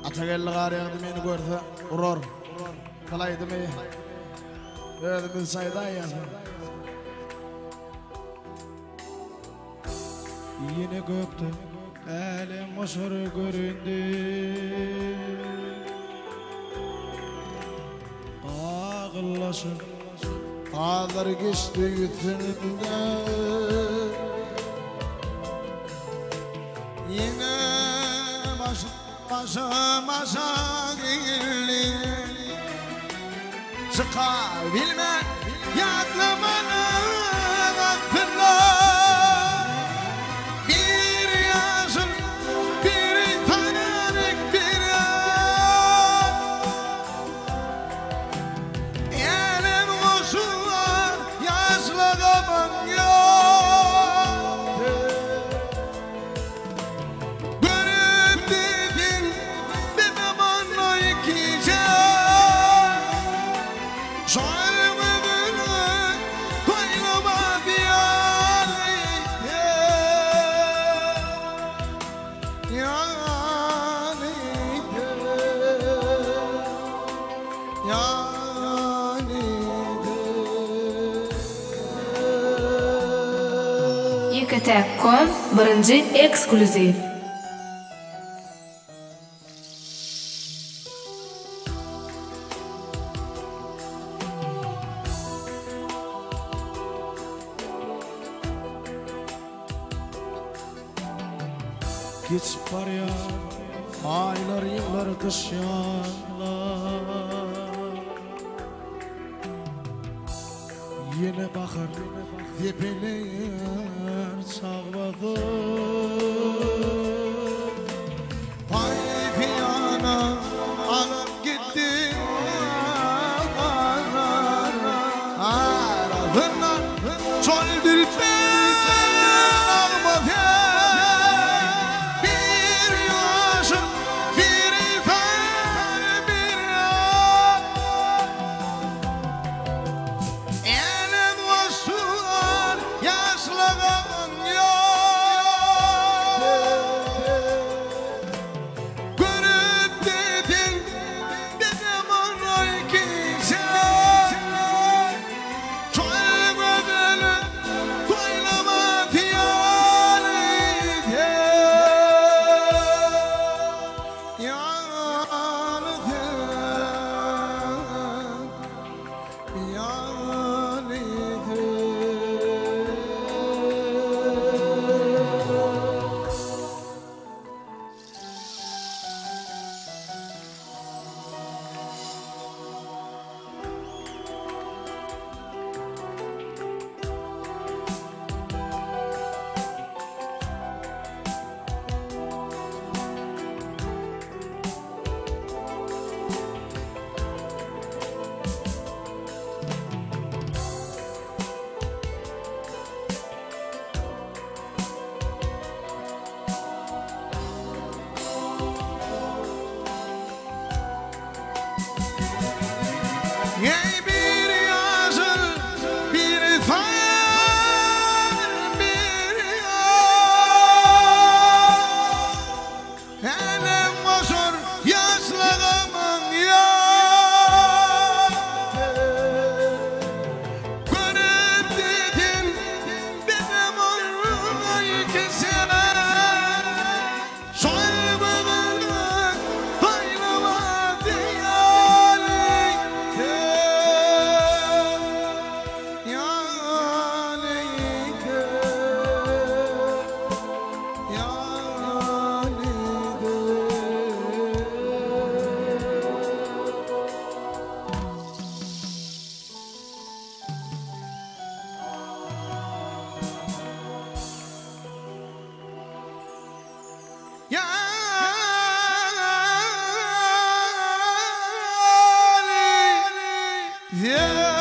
Atagelli gari yağdımeni görse urur. Kalaydım iyi. Öyle bilsaydı ayasın. Yine gökte elim hoşur göründü. Ağırlaşıp ağlar geçti yüzünde. Yine başa geldi. Çıkabilme yatlamana aklına. Bir yaşın bir tanıdık bir an. Yerim koşular yaşlı kapan yok. Görüp dedin bir zamanla iki can. Şairime böyle koynuma diyar. Yani YKT.com birinci ekskluziv. geçip var ya aylar yıllar kış yanlar. Yine bakar tepeler çağladı. Pay piyana alıp gitti. Aradığından çöldürüp yeah.